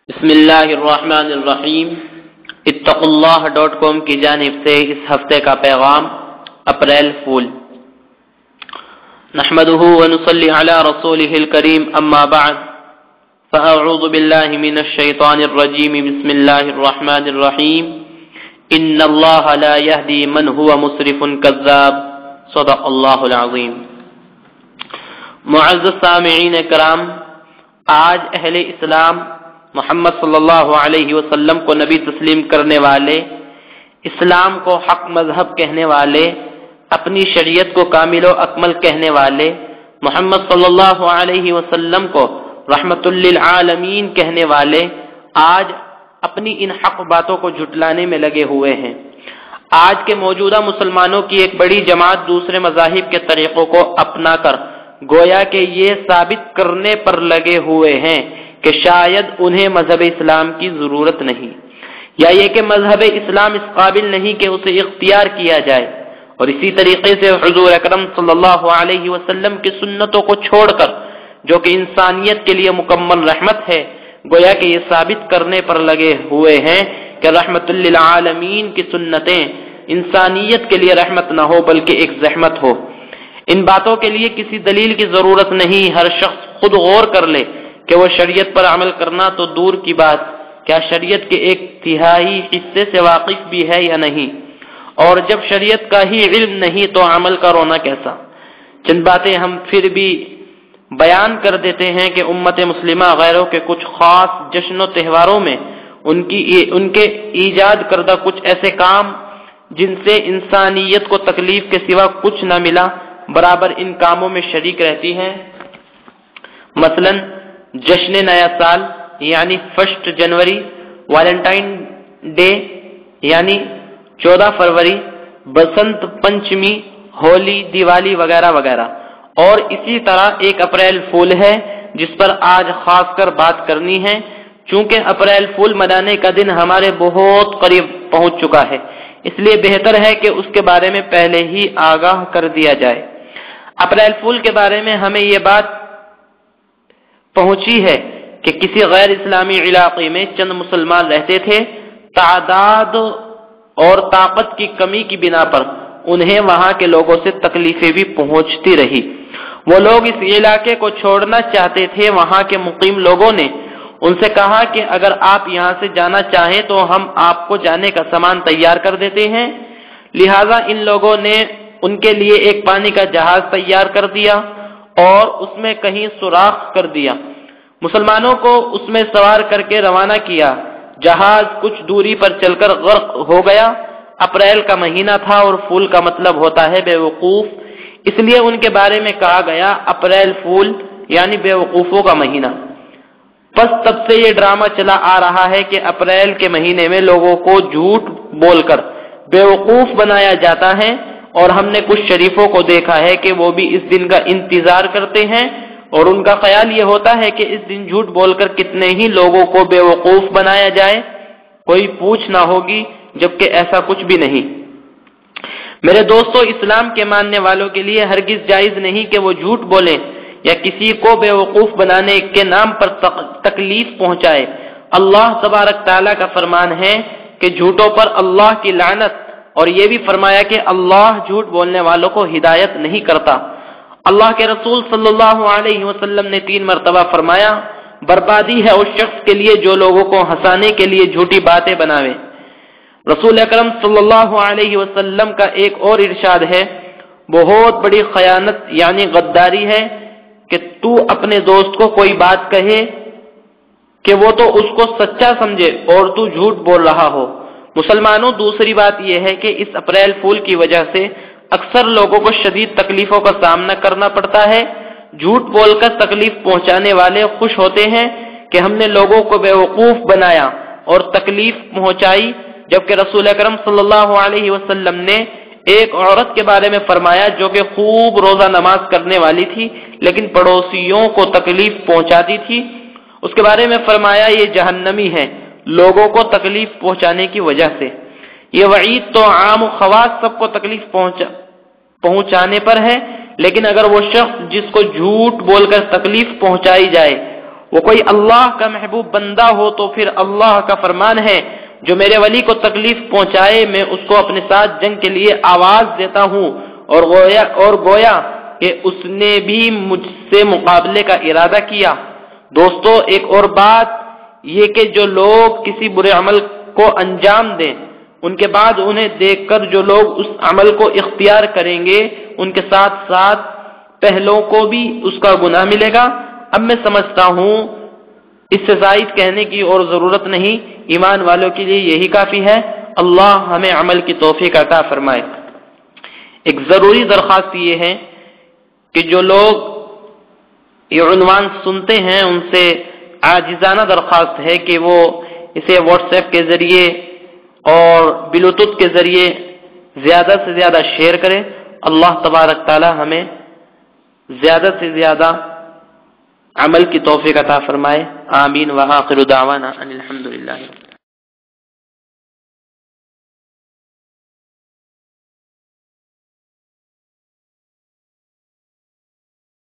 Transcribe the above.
بسم اللہ الرحمن الرحیم اتقوا کی جانب سے اس ہفتے کا پیغام اپریل فول۔ نحمده ونصلي على رسوله الكريم اما بعد فاعوذ باللہ من الشیطان الرجیم بسم اللہ الرحمن الرحیم ان اللہ لا يهدي من هو مسرف كذاب صدق اللہ العظیم۔ معزز سامعین کرام، آج اہل اسلام محمد صلی اللہ علیہ وسلم کو نبی تسلیم کرنے والے، اسلام کو حق مذہب کہنے والے، اپنی شریعت کو کامل و اکمل کہنے والے، محمد صلی اللہ علیہ وسلم کو رحمت للعالمین کہنے والے آج اپنی ان حق باتوں کو جھٹلانے میں لگے ہوئے ہیں۔ آج کے موجودہ مسلمانوں کی ایک بڑی جماعت دوسرے مذاہب کے طریقوں کو اپنا کر گویا کہ یہ ثابت کرنے پر لگے ہوئے ہیں کہ شاید انہیں مذہب اسلام کی ضرورت نہیں، یا یہ کہ مذہب اسلام اس قابل نہیں کہ اسے اختیار کیا جائے، اور اسی طریقے سے حضور اکرم صلی اللہ علیہ وسلم کی سنتوں کو چھوڑ کر جو کہ انسانیت کے لیے مکمل رحمت ہے، گویا کہ یہ ثابت کرنے پر لگے ہوئے ہیں کہ رحمت للعالمین کی سنتیں انسانیت کے لیے رحمت نہ ہو بلکہ ایک زحمت ہو۔ ان باتوں کے لیے کسی دلیل کی ضرورت نہیں، ہر شخص خود غور کر لے کہ وہ شریعت پر عمل کرنا تو دور کی بات، کیا شریعت کے ایک تہائی حصے سے واقف بھی ہے یا نہیں، اور جب شریعت کا ہی علم نہیں تو عمل کا رونا کیسا۔ چند باتیں ہم پھر بھی بیان کر دیتے ہیں کہ امت مسلمہ غیروں کے کچھ خاص جشن و تہواروں میں ان کے ایجاد کردہ کچھ ایسے کام جن سے انسانیت کو تکلیف کے سوا کچھ نہ ملا، برابر ان کاموں میں شریک رہتی ہیں۔ مثلاً جشن نیا سال یعنی 1 جنوری، ویلنٹائن ڈے یعنی 14 فروری، بسنت پنچمی، ہولی، دیوالی وغیرہ وغیرہ، اور اسی طرح 1 اپریل فول ہے جس پر آج خاص کر بات کرنی ہے، چونکہ اپریل فول منانے کا دن ہمارے بہت قریب پہنچ چکا ہے، اس لیے بہتر ہے کہ اس کے بارے میں پہلے ہی آگاہ کر دیا جائے۔ اپریل فول کے بارے میں ہمیں یہ بات پہنچی ہے کہ کسی غیر اسلامی علاقے میں چند مسلمان رہتے تھے، تعداد اور طاقت کی کمی کی بنا پر انہیں وہاں کے لوگوں سے تکلیفیں بھی پہنچتی رہی۔ وہ لوگ اس علاقے کو چھوڑنا چاہتے تھے۔ وہاں کے مقیم لوگوں نے ان سے کہا کہ اگر آپ یہاں سے جانا چاہیں تو ہم آپ کو جانے کا سامان تیار کر دیتے ہیں۔ لہٰذا ان لوگوں نے ان کے لیے ایک پانی کا جہاز تیار کر دیا اور اس میں کہیں سوراخ کر دیا، مسلمانوں کو اس میں سوار کر کے روانہ کیا۔ جہاز کچھ دوری پر چل کر غرق ہو گیا۔ اپریل کا مہینہ تھا اور فول کا مطلب ہوتا ہے بے وقوف، اس لیے ان کے بارے میں کہا گیا اپریل فول یعنی بے وقوفوں کا مہینہ۔ بس تب سے یہ ڈرامہ چلا آ رہا ہے کہ اپریل کے مہینے میں لوگوں کو جھوٹ بول کر بے وقوف بنایا جاتا ہے، اور ہم نے کچھ شریفوں کو دیکھا ہے کہ وہ بھی اس دن کا انتظار کرتے ہیں، اور ان کا خیال یہ ہوتا ہے کہ اس دن جھوٹ بول کر کتنے ہی لوگوں کو بے وقوف بنایا جائے، کوئی پوچھ نہ ہوگی، جبکہ ایسا کچھ بھی نہیں۔ میرے دوستو، اسلام کے ماننے والوں کے لیے ہرگز جائز نہیں کہ وہ جھوٹ بولیں یا کسی کو بے وقوف بنانے کے نام پر تکلیف پہنچائے۔ اللہ تبارک تعالیٰ کا فرمان ہے کہ جھوٹوں پر اللہ کی لعنت، اور یہ بھی فرمایا کہ اللہ جھوٹ بولنے والوں کو ہدایت نہیں کرتا۔ اللہ کے رسول صلی اللہ علیہ وسلم نے 3 مرتبہ فرمایا، بربادی ہے اس شخص کے لیے جو لوگوں کو ہنسانے کے لیے جھوٹی باتیں بناوے۔ رسول اکرم صلی اللہ علیہ وسلم کا ایک اور ارشاد ہے، بہت بڑی خیانت یعنی غداری ہے کہ تو اپنے دوست کو کوئی بات کہے کہ وہ تو اس کو سچا سمجھے اور تو جھوٹ بول رہا ہو۔ مسلمانوں، دوسری بات یہ ہے کہ اس اپریل فول کی وجہ سے اکثر لوگوں کو شدید تکلیفوں کا سامنا کرنا پڑتا ہے۔ جھوٹ بول کر تکلیف پہنچانے والے خوش ہوتے ہیں کہ ہم نے لوگوں کو بے وقوف بنایا اور تکلیف پہنچائی، جبکہ رسول اکرم صلی اللہ علیہ وسلم نے ایک عورت کے بارے میں فرمایا جو کہ خوب روزہ نماز کرنے والی تھی لیکن پڑوسیوں کو تکلیف پہنچاتی تھی، اس کے بارے میں فرمایا یہ جہنمی ہے لوگوں کو تکلیف پہنچانے کی وجہ سے۔ یہ وعید تو عام و خواص سب کو تکلیف پہنچانے پر ہے، لیکن اگر وہ شخص جس کو جھوٹ بول کر تکلیف پہنچائی جائے وہ کوئی اللہ کا محبوب بندہ ہو تو پھر اللہ کا فرمان ہے جو میرے ولی کو تکلیف پہنچائے میں اس کو اپنے ساتھ جنگ کے لیے آواز دیتا ہوں، اور گویا کہ اس نے بھی مجھ سے مقابلے کا ارادہ کیا۔ دوستو، ایک اور بات یہ کہ جو لوگ کسی برے عمل کو انجام دیں، ان کے بعد انہیں دیکھ کر جو لوگ اس عمل کو اختیار کریں گے ان کے ساتھ ساتھ پہلوں کو بھی اس کا گناہ ملے گا۔ اب میں سمجھتا ہوں اس سے زائد کہنے کی اور ضرورت نہیں، ایمان والوں کے لیے یہی کافی ہے۔ اللہ ہمیں عمل کی توفیق عطا فرمائے۔ ایک ضروری درخواست یہ ہے کہ جو لوگ یہ عنوان سنتے ہیں ان سے عاجزانہ درخواست ہے کہ وہ اسے واٹس ایپ کے ذریعے اور بلوٹوتھ کے ذریعے زیادہ سے زیادہ شیئر کریں۔ اللہ تبارک تعالی ہمیں زیادہ سے زیادہ عمل کی توفیق عطا فرمائے۔ آمین وآخر دعوانا ان الحمدللہ۔